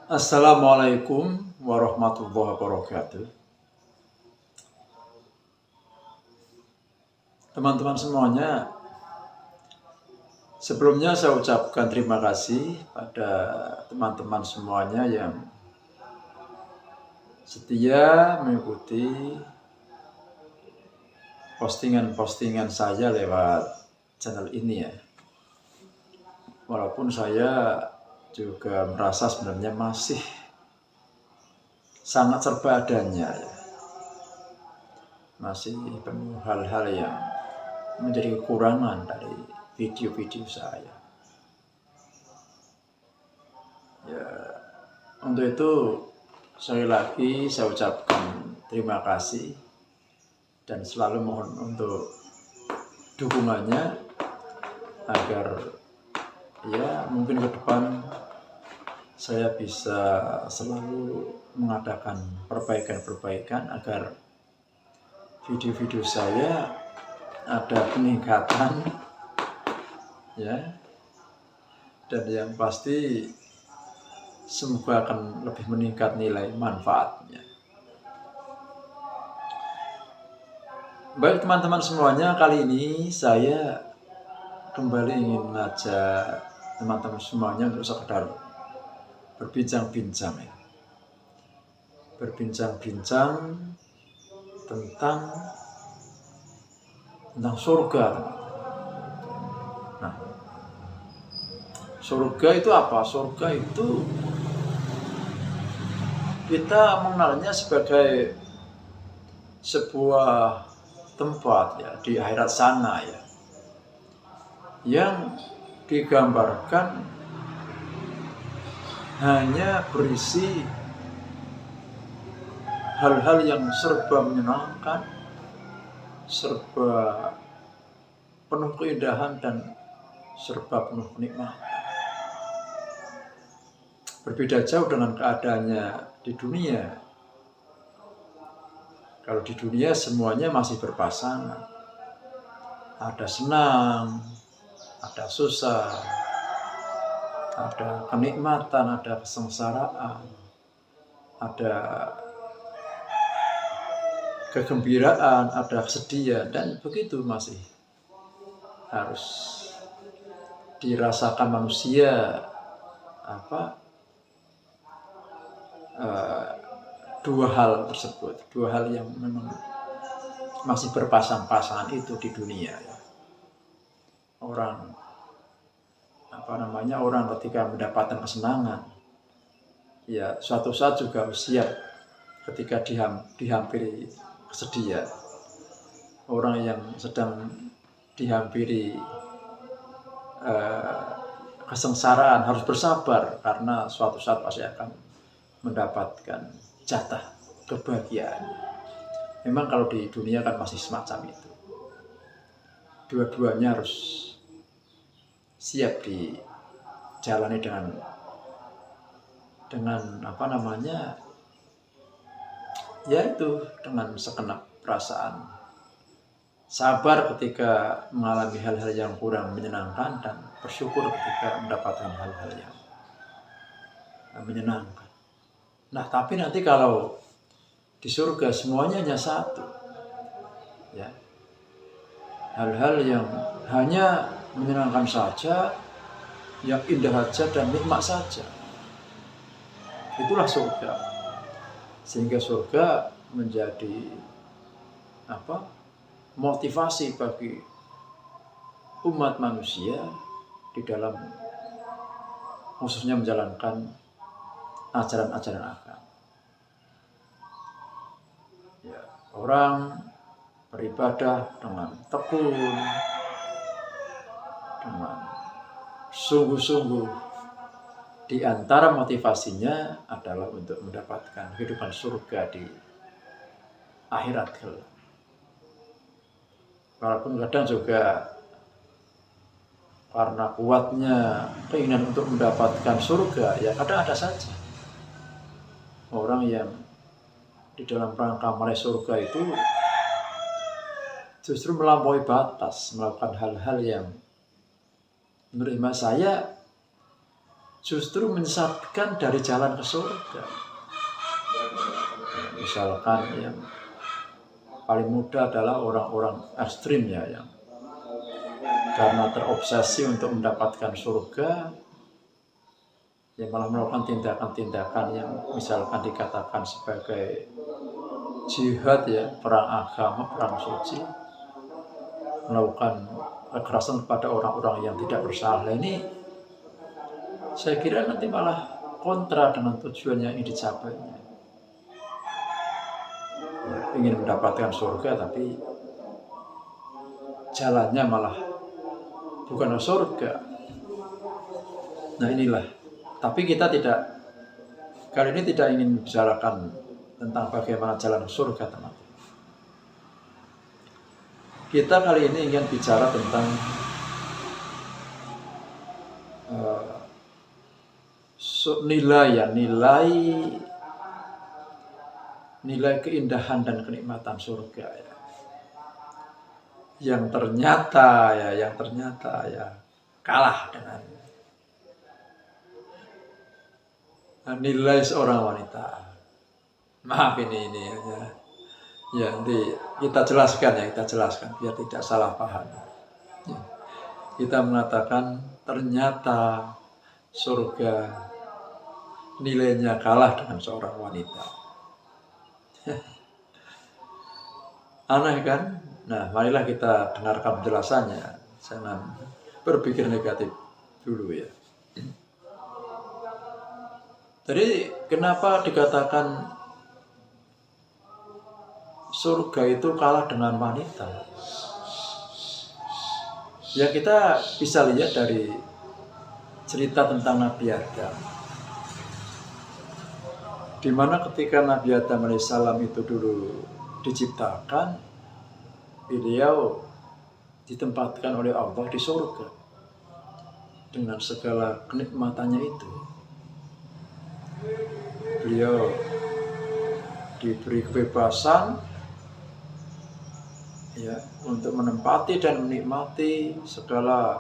Assalamualaikum warahmatullahi wabarakatuh. Teman-teman semuanya, sebelumnya saya ucapkan terima kasih pada teman-teman semuanya yang setia mengikuti postingan-postingan saya lewat channel ini ya. Walaupun saya juga merasa sebenarnya masih sangat serba adanya ya. Masih penuh hal-hal yang menjadi kekurangan dari video-video saya. Ya, untuk itu sekali lagi saya ucapkan terima kasih dan selalu mohon untuk dukungannya agar ya mungkin ke depan saya bisa selalu mengadakan perbaikan-perbaikan agar video-video saya ada peningkatan ya, dan yang pasti semoga akan lebih meningkat nilai manfaatnya. Baik teman-teman semuanya, kali ini saya kembali ingin mengajak teman-teman semuanya untuk sekedar berbincang-bincang ya. Berbincang-bincang tentang surga. Nah, surga itu apa? Surga itu kita mengenalnya sebagai sebuah tempat ya di akhirat sana ya, yang digambarkan hanya berisi hal-hal yang serba menyenangkan, serba penuh keindahan dan serba penuh kenikmatan. Berbeda jauh dengan keadaannya di dunia. Kalau di dunia semuanya masih berpasangan. Ada senang, ada susah, ada kenikmatan, ada kesengsaraan, ada kegembiraan, ada kesedihan, dan begitu masih harus dirasakan manusia dua hal tersebut, dua hal yang memang masih berpasang-pasangan itu di dunia ya. Orang ketika mendapatkan kesenangan ya suatu saat juga siap ketika dihampiri kesedihan. Orang yang sedang dihampiri kesengsaraan harus bersabar karena suatu saat pasti akan mendapatkan jatah kebahagiaan. Memang kalau di dunia kan masih semacam itu. Dua-duanya harus siap dijalani dengan dengan segenap perasaan. Sabar ketika mengalami hal-hal yang kurang menyenangkan dan bersyukur ketika mendapatkan hal-hal yang menyenangkan. Nah, tapi nanti kalau di surga semuanya hanya satu. Ya. Hal-hal yang hanya menyenangkan saja, yang indah saja dan nikmat saja. Itulah surga. Sehingga surga menjadi motivasi bagi umat manusia di dalam khususnya menjalankan ajaran-ajaran agama. Ya, orang beribadah dengan tekun, dengan sungguh-sungguh. Di antara motivasinya adalah untuk mendapatkan kehidupan surga di akhirat kelak. Walaupun kadang juga karena kuatnya keinginan untuk mendapatkan surga, ya kadang ada saja orang yang di dalam rangka meraih surga itu justru melampaui batas, melakukan hal-hal yang menurut saya justru menyesatkan dari jalan ke surga. Misalkan yang paling mudah adalah orang-orang ekstrim ya, yang karena terobsesi untuk mendapatkan surga, yang malah melakukan tindakan-tindakan yang misalkan dikatakan sebagai jihad ya, perang agama, perang suci, melakukan kekerasan kepada orang-orang yang tidak bersalah. Ini saya kira nanti malah kontra dengan tujuan yang ingin dicapainya. Ya, ingin mendapatkan surga tapi jalannya malah bukan surga. Nah inilah. Tapi kita kali ini tidak ingin bicarakan tentang bagaimana jalan surga, teman. Kita kali ini ingin bicara tentang nilai keindahan dan kenikmatan surga ya. Yang ternyata ya kalah dengan nilai seorang wanita. Maaf ini ya nanti kita jelaskan biar tidak salah paham. Ya. Kita mengatakan ternyata surga nilainya kalah dengan seorang wanita. Aneh kan? Nah, marilah kita dengarkan penjelasannya. Jangan berpikir negatif dulu ya. Jadi kenapa dikatakan surga itu kalah dengan wanita? Ya kita bisa lihat dari cerita tentang Nabi Adam. Di mana ketika Nabi Adam alaihissalam itu dulu diciptakan, beliau ditempatkan oleh Allah di surga dengan segala kenikmatannya itu. Beliau diberi kebebasan ya untuk menempati dan menikmati segala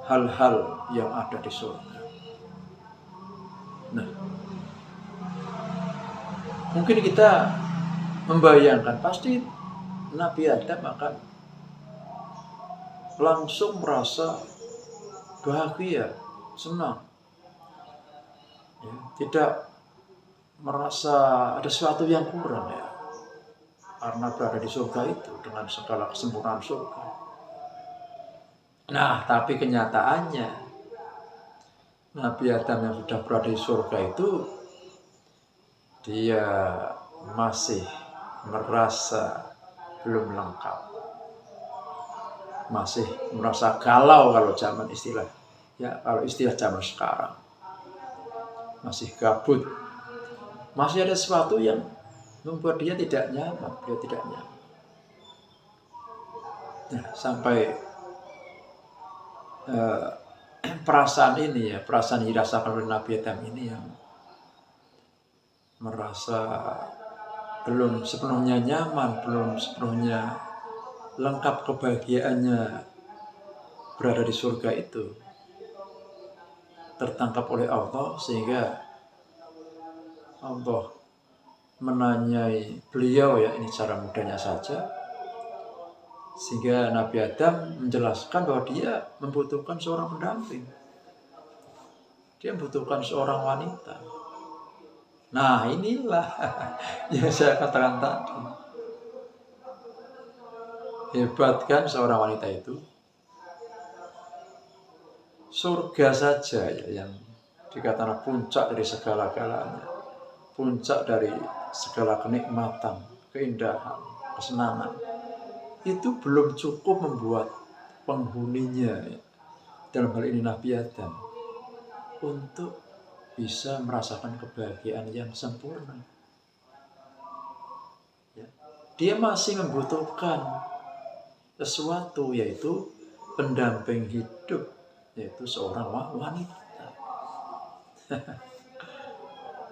hal-hal yang ada di surga. Nah, mungkin kita membayangkan pasti Nabi Adam akan langsung merasa bahagia, senang. Ya, tidak merasa ada sesuatu yang kurang ya. Karena berada di surga itu dengan segala kesempurnaan surga. Nah, tapi kenyataannya Nabi Adam yang sudah berada di surga itu dia masih merasa belum lengkap. Masih merasa galau kalau zaman istilah. Ya, kalau istilah zaman sekarang. Masih gabut. Masih ada sesuatu yang membuat dia tidak nyaman. Nah, sampai perasaan ini ya, perasaan yang dirasakan oleh Nabi Adam ini yang merasa belum sepenuhnya nyaman, belum sepenuhnya lengkap kebahagiaannya berada di surga itu, tertangkap oleh Allah sehingga Allah menanyai beliau ya, ini cara mudahnya saja, sehingga Nabi Adam menjelaskan bahwa dia membutuhkan seorang pendamping, dia membutuhkan seorang wanita. Nah inilah yang saya katakan tadi, hebat kan seorang wanita itu. Surga saja ya yang dikatakan puncak dari segala-galanya, puncak dari segala kenikmatan, keindahan, kesenangan, itu belum cukup membuat penghuninya ya, dalam hal ini Nabi Adam untuk bisa merasakan kebahagiaan yang sempurna. Ya. Dia masih membutuhkan sesuatu, yaitu pendamping hidup, yaitu seorang wanita.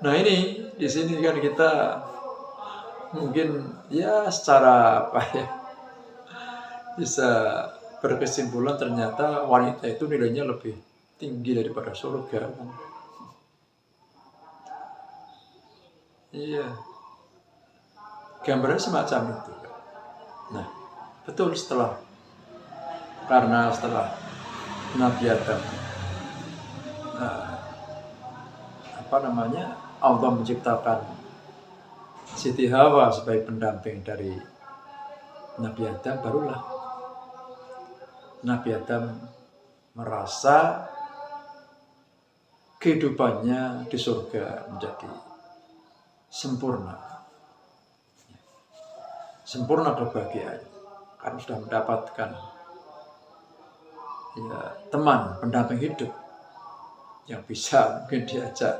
Nah ini di sini kan kita mungkin ya secara bisa berkesimpulan ternyata wanita itu nilainya lebih tinggi daripada surga. Iya, gambarnya semacam itu. Nah, betul karena setelah Nabi Adam, Allah menciptakan Siti Hawa sebagai pendamping dari Nabi Adam, barulah Nabi Adam merasa kehidupannya di surga menjadi sempurna kebahagiaan, karena sudah mendapatkan teman pendamping hidup yang bisa mungkin diajak,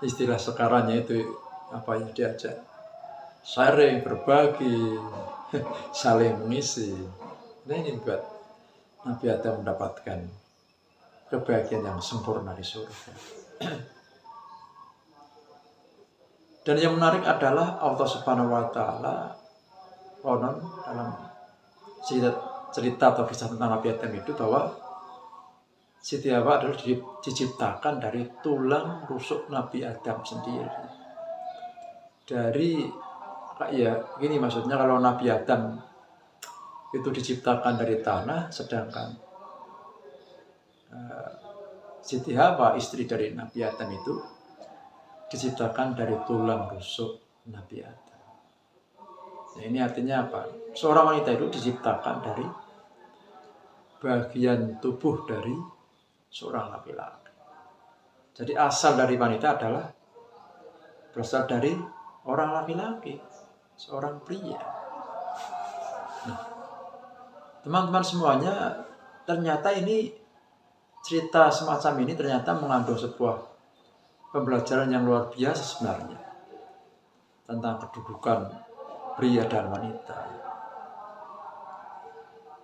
istilah sekarangnya itu diajak sharing, berbagi, saling mengisi. Nah, ini buat Nabi Adam mendapatkan kebahagiaan yang sempurna di surga. Dan yang menarik adalah Allah Subhanahu wa Ta'ala konon dalam cerita atau kisah tentang Nabi Adam itu bahwa Siti Hawa adalah diciptakan dari tulang rusuk Nabi Adam sendiri. Gini maksudnya, kalau Nabi Adam itu diciptakan dari tanah, sedangkan Siti Hawa, istri dari Nabi Adam itu diciptakan dari tulang rusuk Nabi Adam. Nah, ini artinya apa? Seorang wanita itu diciptakan dari bagian tubuh dari seorang laki-laki. Jadi asal dari wanita berasal dari orang laki-laki, seorang pria. Nah, teman-teman semuanya, ternyata ini cerita semacam ini ternyata mengandung sebuah pembelajaran yang luar biasa sebenarnya tentang kedudukan pria dan wanita.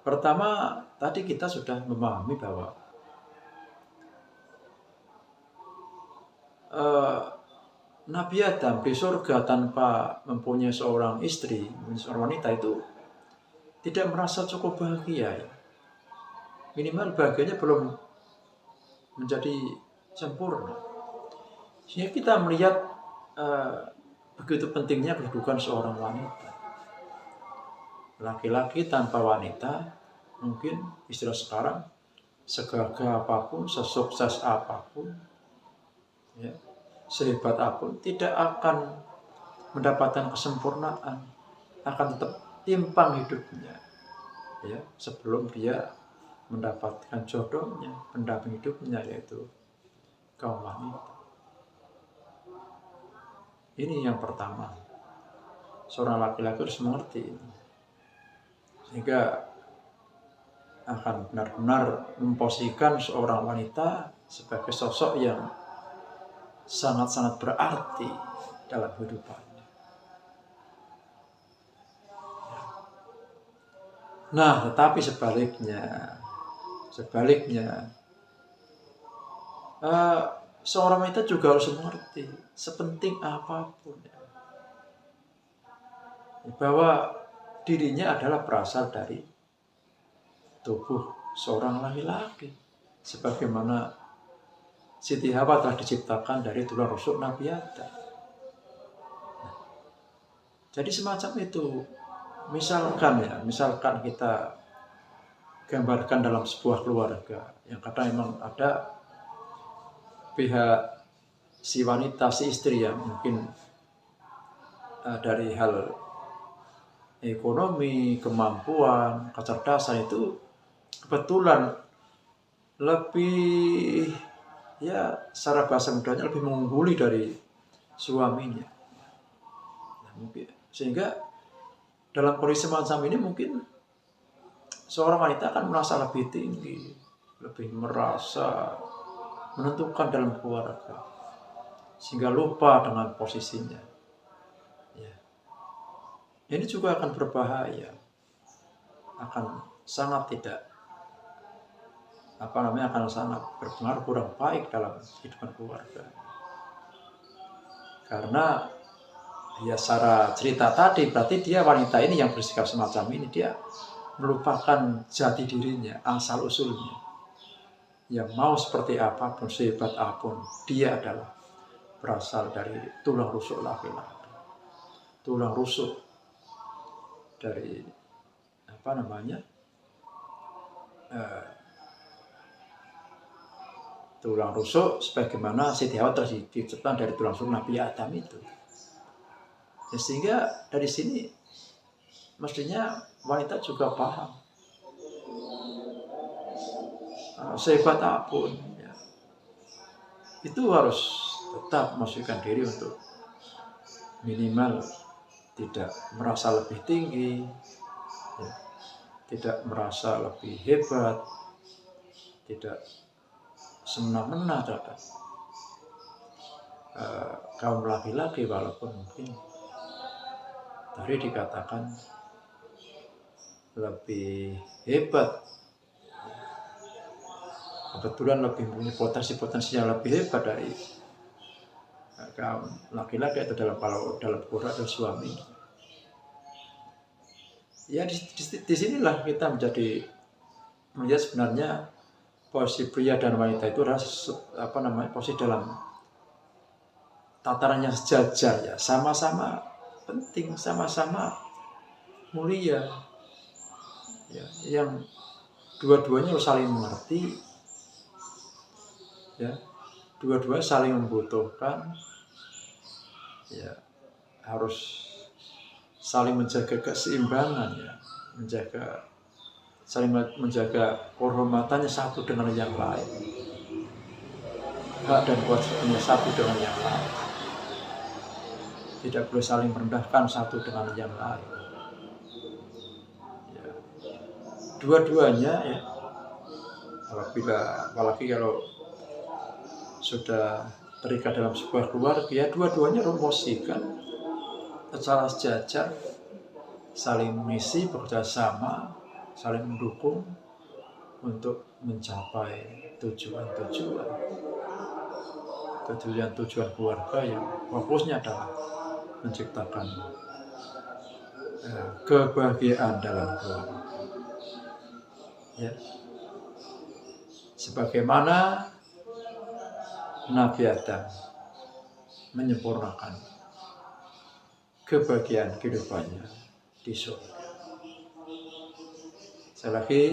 Pertama, tadi kita sudah memahami bahwa Nabi Adam di surga tanpa mempunyai seorang istri, seorang wanita itu tidak merasa cukup bahagia. Minimal bahagianya belum menjadi sempurna. Sehingga kita melihat begitu pentingnya kedudukan seorang wanita. Laki-laki tanpa wanita, mungkin istilah sekarang, segagah apapun, sesukses apapun, sehebat apapun, tidak akan mendapatkan kesempurnaan, akan tetap timpang hidupnya, sebelum dia mendapatkan jodohnya, pendamping hidupnya, yaitu kaum wanita. Ini yang pertama, seorang laki-laki harus mengerti ini, sehingga akan benar-benar memposisikan seorang wanita sebagai sosok yang sangat-sangat berarti dalam kehidupannya. Nah, tetapi sebaliknya, seorang wanita juga harus mengerti, sepenting apapun, bahwa dirinya adalah berasal dari tubuh seorang laki-laki, sebagaimana Siti Hawa telah diciptakan dari tulang rusuk Nabi Adam. Jadi semacam itu. Misalkan kita gambarkan dalam sebuah keluarga yang kadang memang ada pihak si wanita, si istri yang mungkin dari hal ekonomi, kemampuan, kecerdasan itu kebetulan lebih, secara bahasa mudanya lebih mengungguli dari suaminya. Nah, mungkin sehingga dalam kondisi semacam ini mungkin seorang wanita akan merasa lebih tinggi, lebih merasa menentukan dalam keluarga, sehingga lupa dengan posisinya. Ini juga akan berbahaya, akan sangat akan sangat berpengaruh kurang baik dalam kehidupan keluarga. Karena secara cerita tadi berarti wanita ini yang bersikap semacam ini, dia melupakan jati dirinya, asal usulnya. yang mau seperti apapun, sehebat apapun, dia adalah berasal dari tulang rusuk laki-laki, tulang rusuk dari tulang rusuk sebagaimana Siti Hawa tercipta dari tulang rusuk Nabi Adam itu. Ya, sehingga dari sini mestinya wanita juga paham sehebat apapun ya, itu harus tetap memasukkan diri untuk minimal tidak merasa lebih tinggi ya, tidak merasa lebih hebat, tidak semena-mena terhadap kaum laki-laki, walaupun mungkin tadi dikatakan lebih hebat, kebetulan lebih punya potensi yang lebih hebat dari kaum laki-laki atau dalam Quran dan suami. Ya di sinilah kita melihat sebenarnya posisi pria dan wanita itu adalah posisi dalam tataran yang sejajar ya, sama-sama penting, sama-sama mulia ya, yang dua-duanya harus saling mengerti ya, dua-duanya saling membutuhkan ya, harus saling menjaga keseimbangan ya, saling menjaga kehormatannya satu dengan yang lain, hak dan kewajibannya satu dengan yang lain, tidak boleh saling merendahkan satu dengan yang lain ya. Dua-duanya ya, apalagi kalau sudah terikat dalam sebuah keluarga ya, dua-duanya promosikan secara sejajar, saling mengisi, bekerja sama, saling mendukung untuk mencapai tujuan keluarga yang fokusnya adalah menciptakan kebahagiaan dalam keluarga ya. Sebagaimana Nabi Adam menyempurnakan kebahagiaan kehidupannya di surga. Sekali lagi,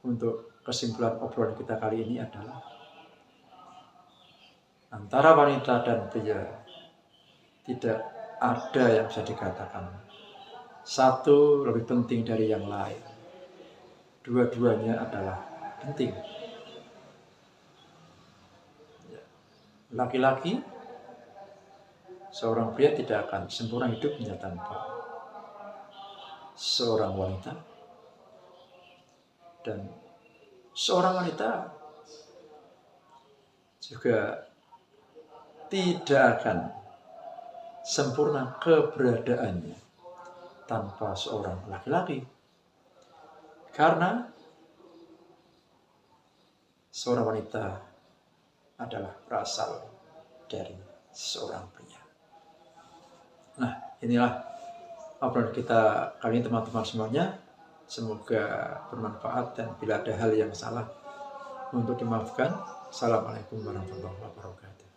untuk kesimpulan obrolan kita kali ini adalah antara wanita dan pria tidak ada yang bisa dikatakan satu lebih penting dari yang lain. Dua-duanya adalah penting. Laki-laki, seorang pria tidak akan sempurna hidupnya tanpa seorang wanita, dan seorang wanita juga tidak akan sempurna keberadaannya tanpa seorang laki-laki, karena seorang wanita adalah berasal dari seorang pria. Nah, inilah obrolan kita kali ini teman-teman semuanya. Semoga bermanfaat, dan bila ada hal yang salah untuk dimaafkan. Assalamualaikum warahmatullahi wabarakatuh.